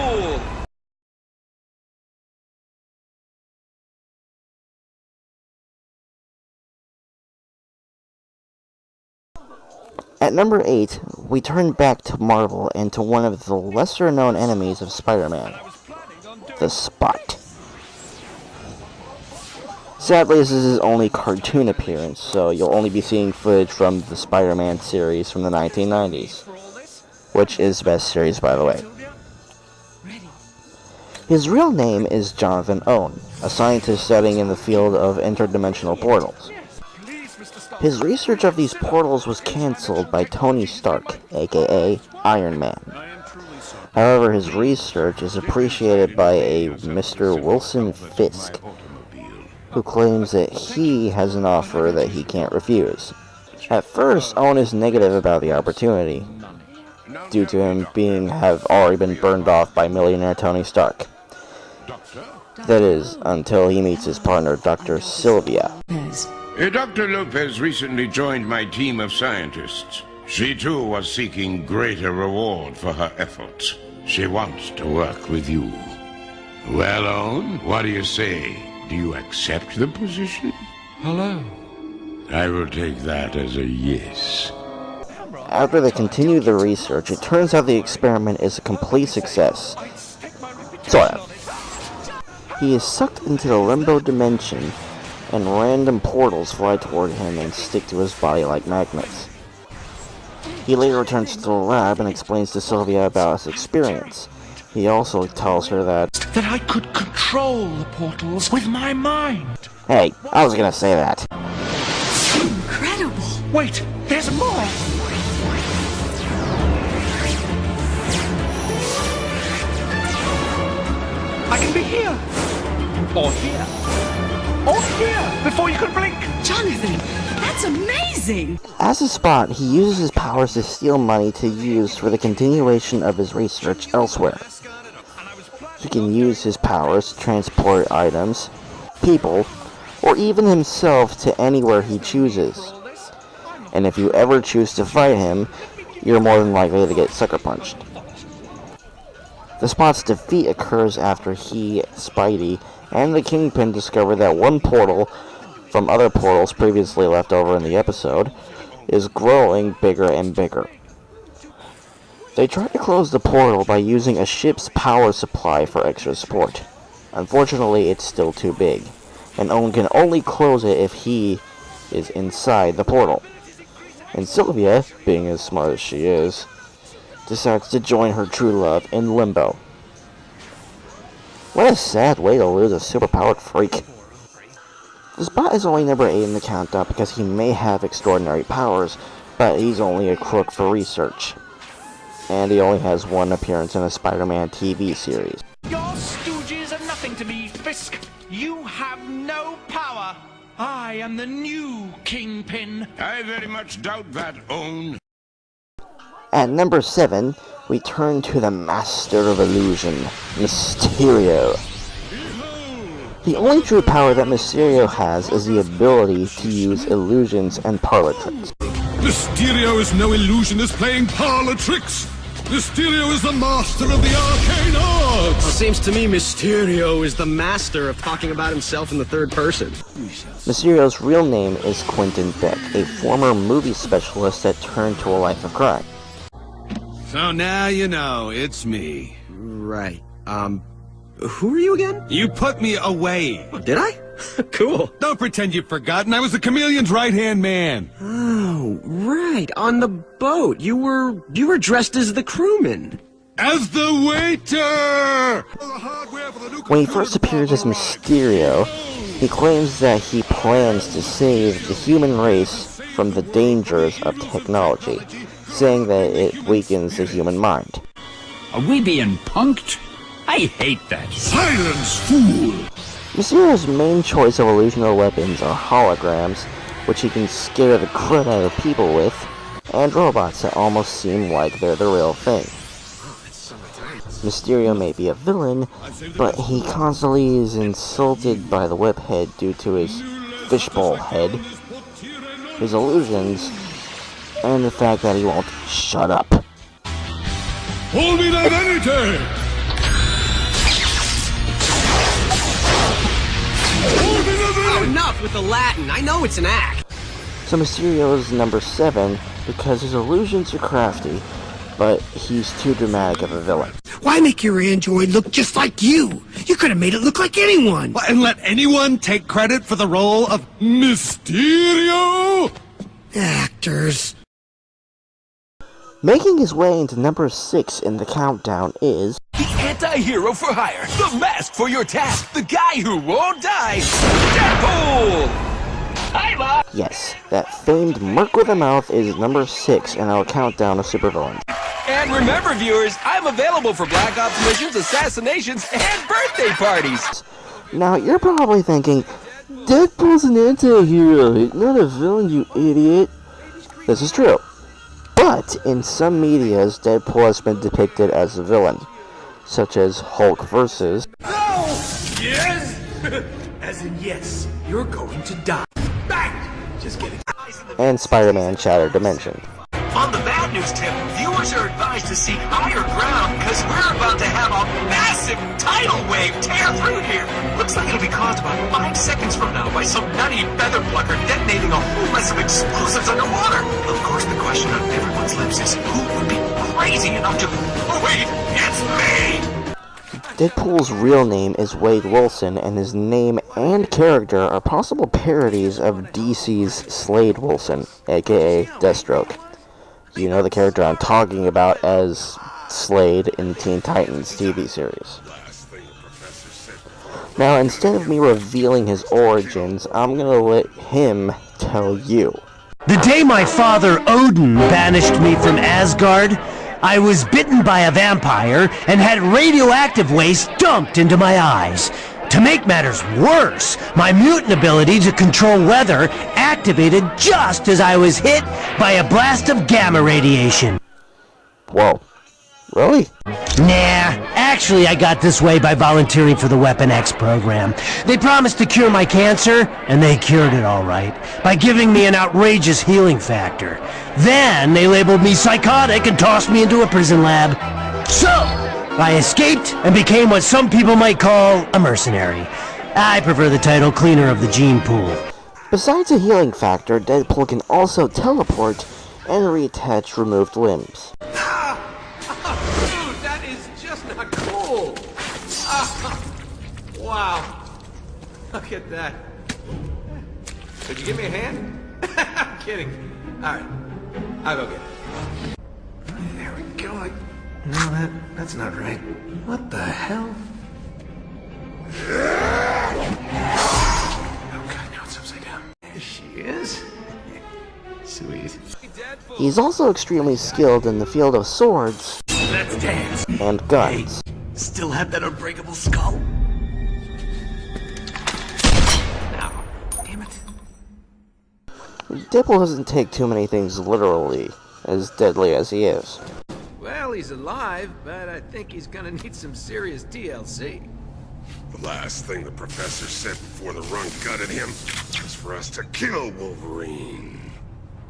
fool! At number 8, we turn back to Marvel and to one of the lesser-known enemies of Spider-Man, the Spot. Sadly, this is his only cartoon appearance, so you'll only be seeing footage from the Spider-Man series from the 1990s, which is the best series, by the way. His real name is Jonathan Owen, a scientist studying in the field of interdimensional portals. His research of these portals was cancelled by Tony Stark, aka Iron Man. However, his research is appreciated by a Mr. Wilson Fisk, who claims that he has an offer that he can't refuse. At first, Owen is negative about the opportunity, due to him have already been burned off by millionaire Tony Stark. That is, until he meets his partner, Dr. Sylvia. Dr. Lopez recently joined my team of scientists. She too was seeking greater reward for her efforts. She wants to work with you. Well, Owen, what do you say? Do you accept the position? Hello. I will take that as a yes. After they continue the research, it turns out the experiment is a complete success. Sort of. He is sucked into the limbo dimension, and random portals fly toward him and stick to his body like magnets. He later returns to the lab and explains to Sylvia about his experience. He also tells her that I could control the portals with my mind. Hey, I was gonna say that. Incredible! Wait, there's more! I can be here! Or here! Or here! Before you could blink! Jonathan, that's amazing! As a Spot, he uses his powers to steal money to use for the continuation of his research elsewhere. He can use his powers to transport items, people, or even himself to anywhere he chooses. And if you ever choose to fight him, you're more than likely to get sucker punched. The Spot's defeat occurs after he, Spidey, and the Kingpin discover that one portal from other portals previously left over in the episode is growing bigger and bigger. They try to close the portal by using a ship's power supply for extra support. Unfortunately, it's still too big, and Owen can only close it if he is inside the portal. And Sylvia, being as smart as she is, decides to join her true love in Limbo. What a sad way to lose a superpowered freak. The Spot is only number 8 in the countdown because he may have extraordinary powers, but he's only a crook for research. And he only has one appearance in a Spider-Man TV series. Your stooges are nothing to me, Fisk. You have no power. I am the new Kingpin. I very much doubt that, Owen. At number 7, we turn to the Master of Illusion, Mysterio. The only true power that Mysterio has is the ability to use illusions and parlor tricks. Mysterio is no illusionist playing parlor tricks! Mysterio is the master of the arcane arts! Well, seems to me Mysterio is the master of talking about himself in the third person. Mysterio's real name is Quentin Beck, a former movie specialist that turned to a life of crime. So now you know, it's me. Right. Who are you again? You put me away. Did I? Cool. Don't pretend you've forgotten. I was the chameleon's right-hand man. Oh, right. On the boat. You were dressed as the crewman. As the waiter! When he first appears as Mysterio, he claims that he plans to save the human race from the dangers of technology, saying that it weakens the human mind. Are we being punked? I hate that. Silence, fool! Mysterio's main choice of illusional weapons are holograms, which he can scare the crud out of people with, and robots that almost seem like they're the real thing. Mysterio may be a villain, but he constantly is insulted by the Webhead due to his fishbowl head, his illusions, and the fact that he won't shut up. Hold me that anytime! enough with the Latin. I know it's an act. So Mysterio is number 7 because his illusions are crafty, but he's too dramatic of a villain. Why make your android look just like you? You could have made it look like anyone. And let anyone take credit for the role of Mysterio? Actors. Making his way into number 6 in the countdown is... The anti-hero for hire, the mask for your task, the guy who won't die, Deadpool! Hi, Bob! Yes, that famed Merc with a Mouth is number 6 in our countdown of supervillains. And remember, viewers, I'm available for Black Ops missions, assassinations, and birthday parties! Now, you're probably thinking, Deadpool's an anti-hero, not a villain, you idiot. This is true. But in some medias, Deadpool has been depicted as a villain, such as Hulk vs. No! Yes! As in yes, you're going to die. Bang! Just kidding. and Spider-Man Shattered Dimension. On the bad news tip, viewers are advised to seek higher ground because we're about to have a massive tidal wave tear through here. Looks like it'll be caused about 5 seconds from now by some nutty feather plucker detonating a whole mess of explosives underwater. Of course, the question on everyone's lips is who would be crazy enough to... Oh wait, it's me! Deadpool's real name is Wade Wilson, and his name and character are possible parodies of DC's Slade Wilson, aka Deathstroke. You know the character I'm talking about as Slade in Teen Titans TV series. Now, instead of me revealing his origins, I'm gonna let him tell you. The day my father Odin banished me from Asgard, I was bitten by a vampire and had radioactive waste dumped into my eyes. To make matters worse, my mutant ability to control weather activated just as I was hit by a blast of gamma radiation. Whoa. Really? Nah, actually I got this way by volunteering for the Weapon X program. They promised to cure my cancer, and they cured it all right, by giving me an outrageous healing factor. Then they labeled me psychotic and tossed me into a prison lab. So, I escaped and became what some people might call a mercenary. I prefer the title cleaner of the gene pool. Besides a healing factor, Deadpool can also teleport and reattach removed limbs. Dude, that is just not cool. Wow. Look at that. Could you give me a hand? I'm kidding. All right. I'll go get it. There we go. No, that's not right. What the hell? Oh god, now it's upside down. There she is. Sweet. He's also extremely skilled in the field of swords Let's dance. and guns. Still have that unbreakable skull? No. Damn it. Deadpool doesn't take too many things literally, as deadly as he is. Well, he's alive, but I think he's gonna need some serious TLC. The last thing the professor said before the run gutted him was for us to kill Wolverine.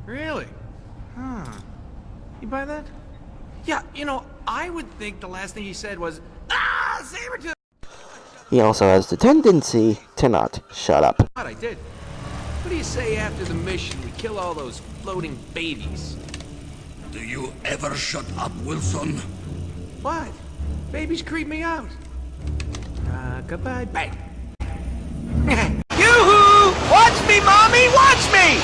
Really? Huh. You buy that? Yeah, you know, I would think the last thing he said was, "Ah, Sabretooth!" He also has the tendency to not shut up. What I did. What do you say after the mission we kill all those floating babies? Do you ever shut up, Wilson? What? Babies creep me out. Goodbye. Bang. Yoo-hoo! Watch me, Mommy! Watch me!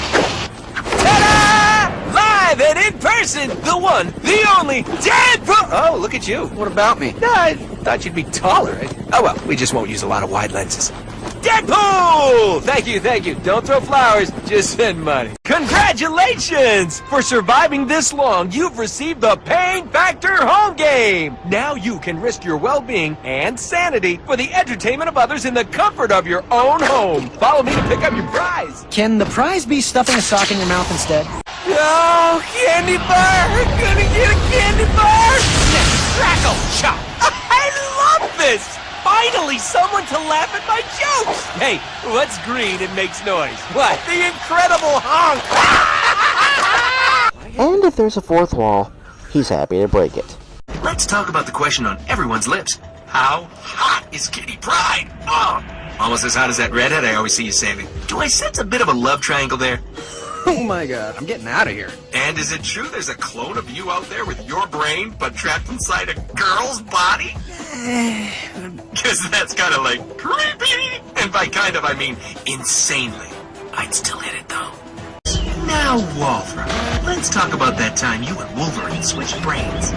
Ta-da! Live and in person, the one, the only, Deadpool! Oh, look at you. What about me? No, I thought you'd be taller. Oh, well, we just won't use a lot of wide lenses. Deadpool! Thank you, thank you. Don't throw flowers, just send money. Congratulations! For surviving this long, you've received the Pain Factor Home Game! Now you can risk your well-being and sanity for the entertainment of others in the comfort of your own home. Follow me to pick up your prize. Can the prize be stuffing a sock in your mouth instead? Oh, candy bar! I'm gonna get a candy bar! Crackle chop! I love this! Finally, someone to laugh at my jokes! Hey, what's green and makes noise? What? The Incredible Honk! And if there's a fourth wall, he's happy to break it. Let's talk about the question on everyone's lips. How hot is Kitty Pryde? Oh, Almost as hot as that redhead I always see you saving. Do I sense a bit of a love triangle there? Oh my god, I'm getting out of here. And is it true there's a clone of you out there with your brain, but trapped inside a girl's body? Because that's kind of like creepy. And by kind of, I mean insanely. I'd still hit it though. Now, Walter, let's talk about that time you and Wolverine switched brains.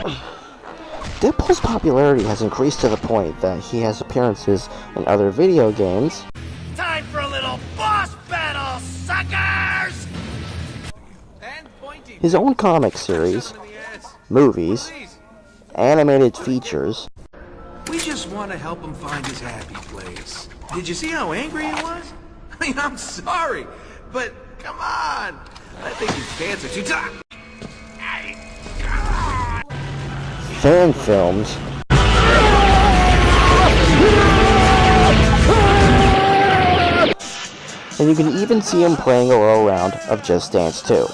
Deadpool's popularity has increased to the point that he has appearances in other video games. Time for a little boss battle, suckers! His own comic series, movies, animated features. We just want to help him find his happy place. Did you see how angry he was? I mean, I'm sorry, but come on. I think his pants are too tight. Fan films, and you can even see him playing a little round of Just Dance 2.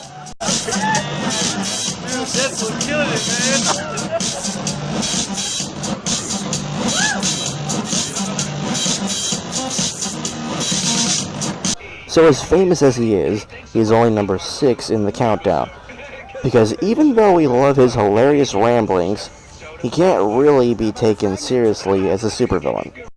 So as famous as he is only number 6 in the countdown. Because even though we love his hilarious ramblings, he can't really be taken seriously as a supervillain.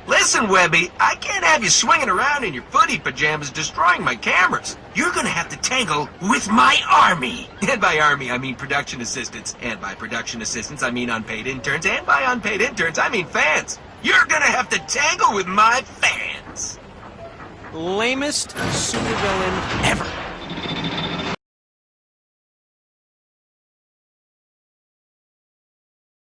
Listen, Webby, I can't have you swinging around in your footy pajamas destroying my cameras. You're gonna have to tangle with my army. And by army, I mean production assistants. And by production assistants, I mean unpaid interns. And by unpaid interns, I mean fans. You're gonna have to tangle with my fans. Lamest supervillain ever.